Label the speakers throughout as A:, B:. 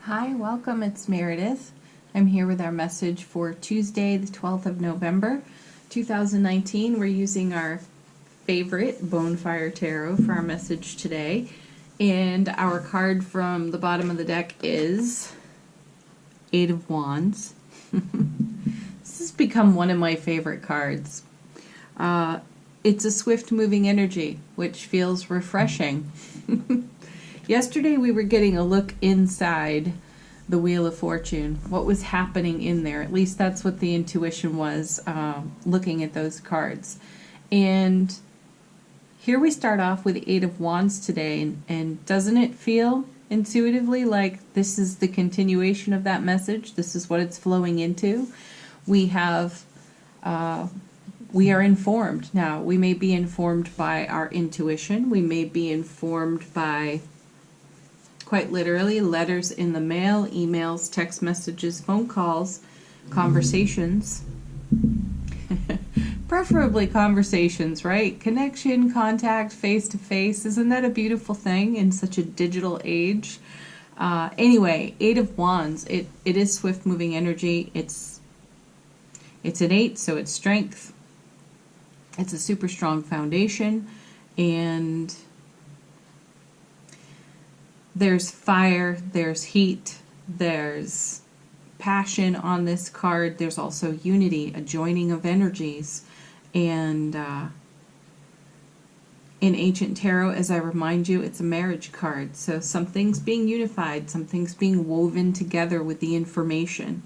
A: Hi, welcome. It's Meredith. I'm here with our message for Tuesday, the 12th of November, 2019. We're using our favorite Bonfire Tarot for our message today. And our card from the bottom of the deck is Eight of Wands. This has become one of my favorite cards. It's a swift moving energy, which feels refreshing. Yesterday we were getting a look inside the Wheel of Fortune, what was happening in there. At least that's what the intuition was, looking at those cards. And here we start off with the Eight of Wands today, and doesn't it feel intuitively like this is the continuation of that message? This is what it's flowing into. We are informed now. We may be informed by our intuition. We may be informed by, quite literally, letters in the mail, emails, text messages, phone calls, conversations. Preferably conversations, right? Connection, contact, face-to-face. Isn't that a beautiful thing in such a digital age? Anyway, Eight of Wands. It is swift-moving energy. It's an 8, so it's strength. It's a super strong foundation, and there's fire, there's heat, there's passion on this card. There's also unity, a joining of energies. And in Ancient Tarot, as I remind you, it's a marriage card. So something's being unified, something's being woven together with the information.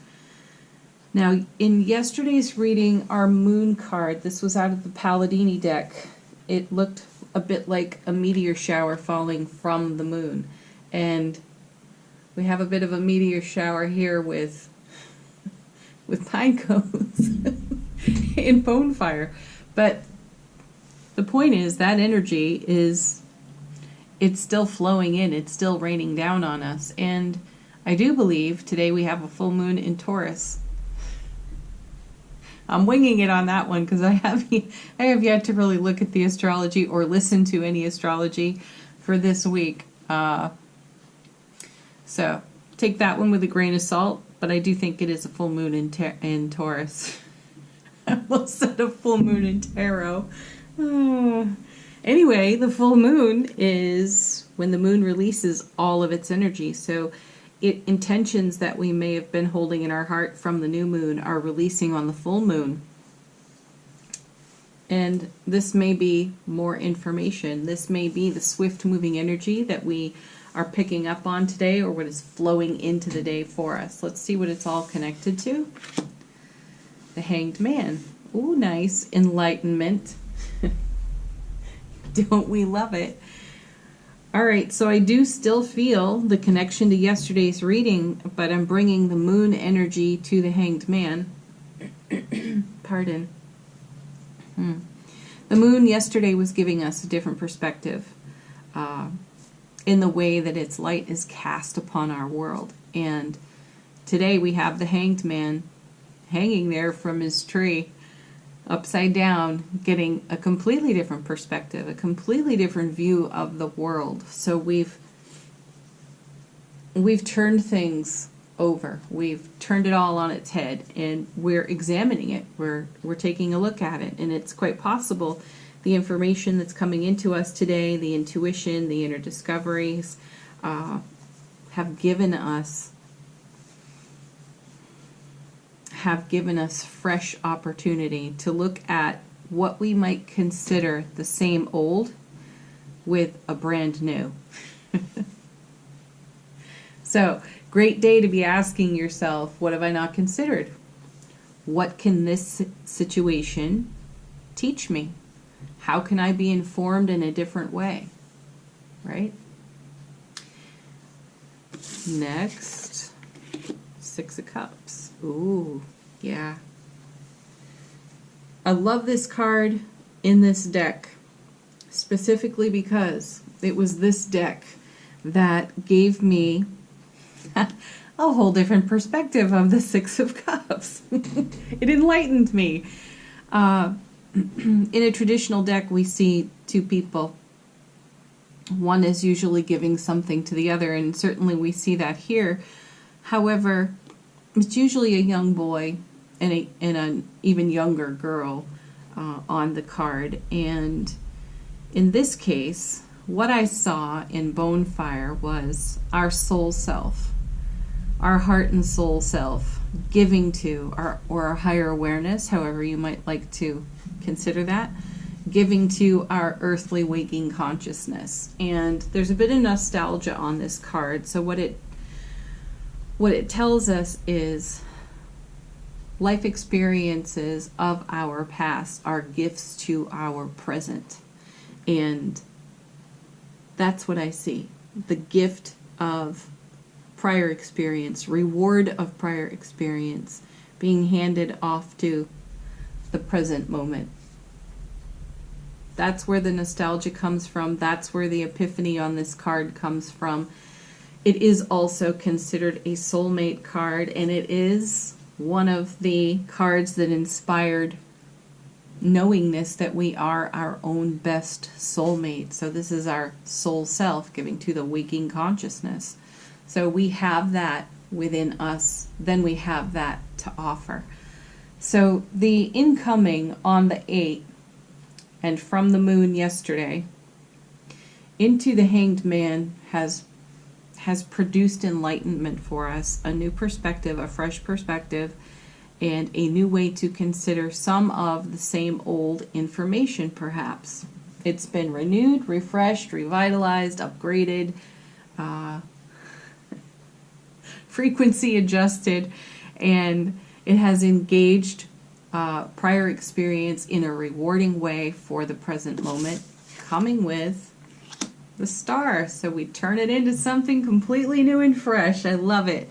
A: Now, in yesterday's reading, our moon card, this was out of the Palladini deck. It looked a bit like a meteor shower falling from the moon. And we have a bit of a meteor shower here with pine cones in Bonfire. But the point is that energy it's still flowing in. It's still raining down on us. And I do believe today we have a full moon in Taurus. I'm winging it on that one because I have yet to really look at the astrology or listen to any astrology for this week. So take that one with a grain of salt, but I do think it is a full moon in Taurus. I almost said a full moon in tarot. Anyway, the full moon is when the moon releases all of its energy. So intentions that we may have been holding in our heart from the new moon are releasing on the full moon. And this may be more information. This may be the swift moving energy that we are picking up on today, or what is flowing into the day for us. Let's see what it's all connected to. The Hanged Man. Ooh, nice. Enlightenment. Don't we love it? All right, so I do still feel the connection to yesterday's reading, but I'm bringing the moon energy to the Hanged Man. Pardon. The moon yesterday was giving us a different perspective in the way that its light is cast upon our world. And today we have the Hanged Man hanging there from his tree, upside down, getting a completely different perspective, a completely different view of the world. So we've turned things over. We've turned it all on its head, and we're examining it. We're taking a look at it, and it's quite possible the information that's coming into us today, the intuition, the inner discoveries, have given us fresh opportunity to look at what we might consider the same old with a brand new. So, great day to be asking yourself, what have I not considered? What can this situation teach me? How can I be informed in a different way? Right? Next, Six of Cups. Ooh, yeah. I love this card in this deck, specifically because it was this deck that gave me a whole different perspective of the Six of Cups. It enlightened me. In a traditional deck, we see two people One is usually giving something to the other, and certainly we see that here. However, it's usually a young boy and an even younger girl on the card. And in this case, what I saw in Bonefire was our soul self, our heart and soul self, giving to our higher awareness, however you might like to consider that, giving to our earthly waking consciousness. And there's a bit of nostalgia on this card. So what it tells us is life experiences of our past are gifts to our present. And that's what I see. The gift of prior experience, reward of prior experience being handed off to the present moment. That's where the nostalgia comes from. That's where the epiphany on this card comes from. It is also considered a soulmate card, and it is one of the cards that inspired knowingness that we are our own best soulmate. So this is our soul self giving to the waking consciousness. So we have that within us, then we have that to offer. So the incoming on the 8th and from the moon yesterday into the Hanged Man has produced enlightenment for us, a new perspective, a fresh perspective, and a new way to consider some of the same old information, perhaps. It's been renewed, refreshed, revitalized, upgraded, frequency adjusted, and it has engaged prior experience in a rewarding way for the present moment, coming with the star. So we turn it into something completely new and fresh. I love it.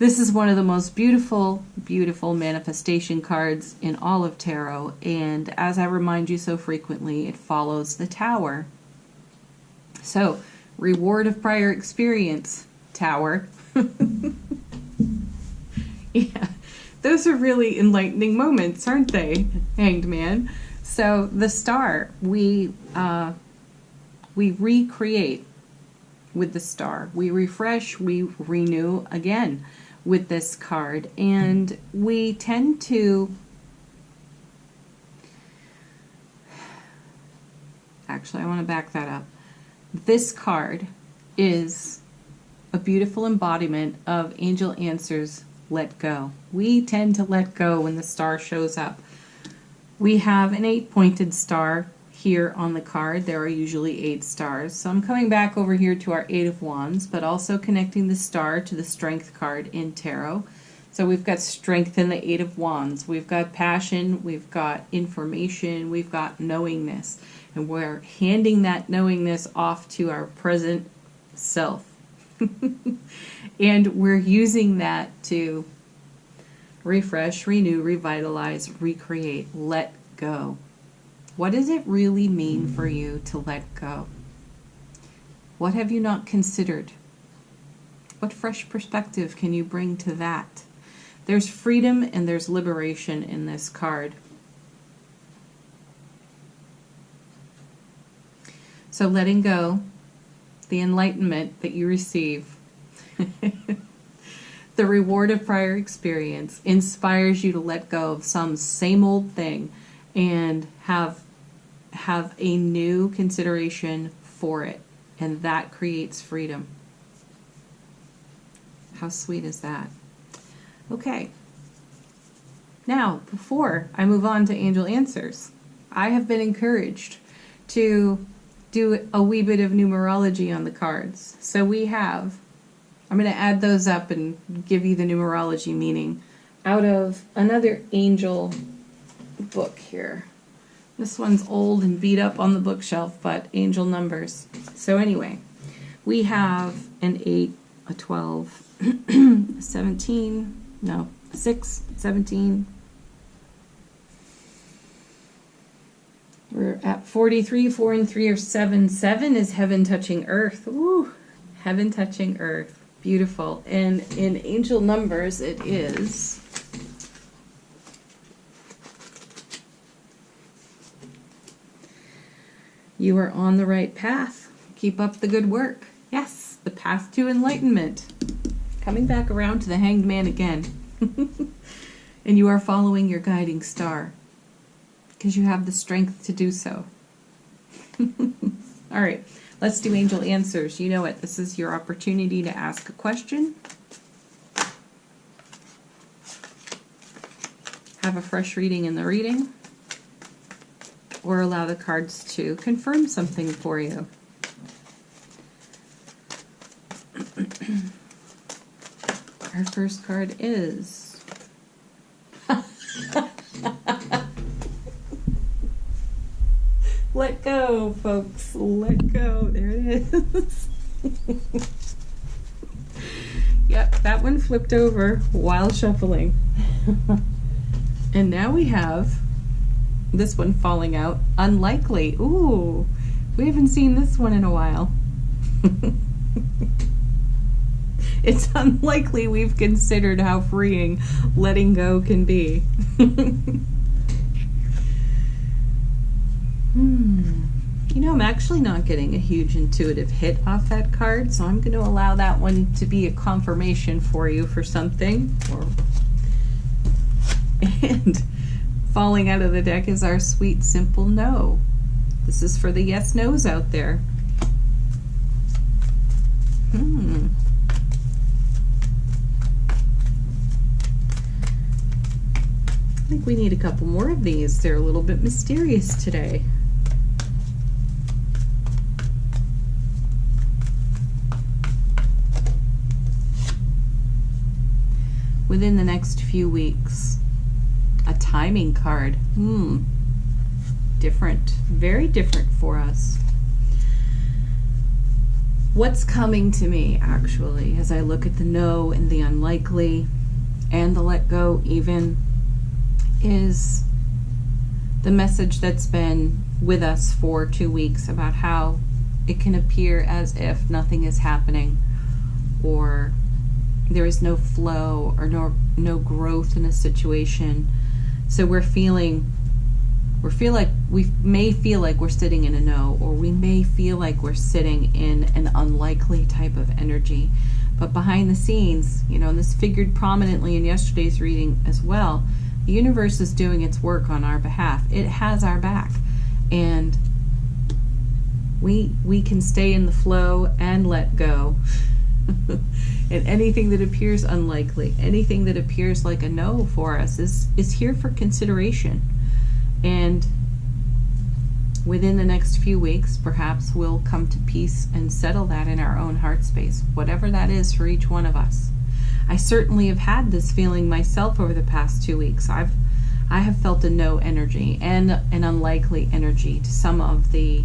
A: This is one of the most beautiful, beautiful manifestation cards in all of tarot, and as I remind you so frequently, it follows the Tower. So, reward of prior experience, Tower. Yeah, those are really enlightening moments, aren't they, Hanged Man? So, the star, we recreate with the star. We refresh, we renew again with this card, and we tend to actually, I want to back that up. This card is a beautiful embodiment of Angel Answers, let go. We tend to let go when the star shows up. We have an 8-pointed star here on the card. There are usually 8 stars. So I'm coming back over here to our 8 of Wands, but also connecting the star to the Strength card in tarot. So we've got strength in the 8 of Wands. We've got passion, we've got information, we've got knowingness. And we're handing that knowingness off to our present self. And we're using that to refresh, renew, revitalize, recreate, let go. What does it really mean for you to let go? What have you not considered? What fresh perspective can you bring to that? There's freedom and there's liberation in this card. So letting go, the enlightenment that you receive, the reward of prior experience inspires you to let go of some same old thing and have a new consideration for it, and that creates freedom. How sweet is that? Okay. Now, before I move on to Angel Answers, I have been encouraged to do a wee bit of numerology on the cards. So we have, I'm going to add those up and give you the numerology meaning out of another angel book here. This one's old and beat up on the bookshelf, but angel numbers. So anyway, we have an 8, a 12, 17, no, 6, 17. We're at 43, 4 and 3 are 7. 7 is heaven touching earth. Ooh, heaven touching earth. Beautiful. And in angel numbers, it is... You are on the right path. Keep up the good work. Yes, the path to enlightenment. Coming back around to the Hanged Man again. And you are following your guiding star because you have the strength to do so. All right, let's do angel answers. You know it. This is your opportunity to ask a question, have a fresh reading in the reading, or allow the cards to confirm something for you. Our first card is let go, folks. Let go. There it is. Yep, that one flipped over while shuffling. And now we have this one falling out. Unlikely. Ooh, we haven't seen this one in a while. It's unlikely we've considered how freeing letting go can be. You know, I'm actually not getting a huge intuitive hit off that card, so I'm going to allow that one to be a confirmation for you for something. And falling out of the deck is our sweet, simple no. This is for the yes-nos out there. I think we need a couple more of these. They're a little bit mysterious today. Within the next few weeks. A timing card. Different. Very different for us. What's coming to me, actually, as I look at the no and the unlikely and the let go even, is the message that's been with us for 2 weeks about how it can appear as if nothing is happening, or there is no flow, or no growth in a situation. So we may feel like we're sitting in a no, or we may feel like we're sitting in an unlikely type of energy. But behind the scenes, you know, and this figured prominently in yesterday's reading as well, the universe is doing its work on our behalf. It has our back. And we can stay in the flow and let go. And anything that appears unlikely, anything that appears like a no for us is here for consideration. And within the next few weeks, perhaps we'll come to peace and settle that in our own heart space, whatever that is for each one of us. I certainly have had this feeling myself over the past 2 weeks. I have felt a no energy and an unlikely energy to some of the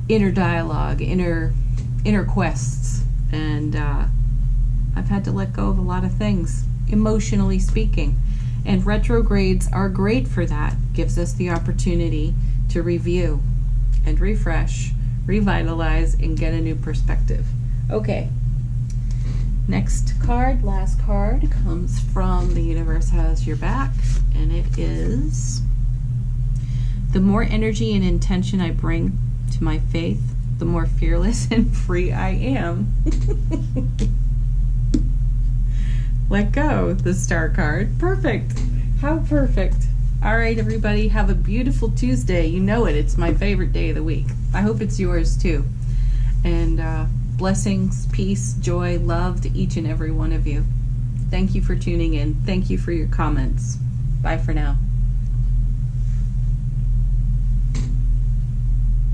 A: inner dialogue, inner quests, and I've had to let go of a lot of things, emotionally speaking. And retrogrades are great for that. Gives us the opportunity to review and refresh, revitalize, and get a new perspective. Okay. Next card, last card, comes from The Universe Has Your Back, and it is: the more energy and intention I bring to my faith, the more fearless and free I am. Let go, the star card. Perfect. How perfect. All right, everybody, have a beautiful Tuesday. You know it. It's my favorite day of the week. I hope it's yours too. And blessings, peace, joy, love to each and every one of you. Thank you for tuning in. Thank you for your comments. Bye for now.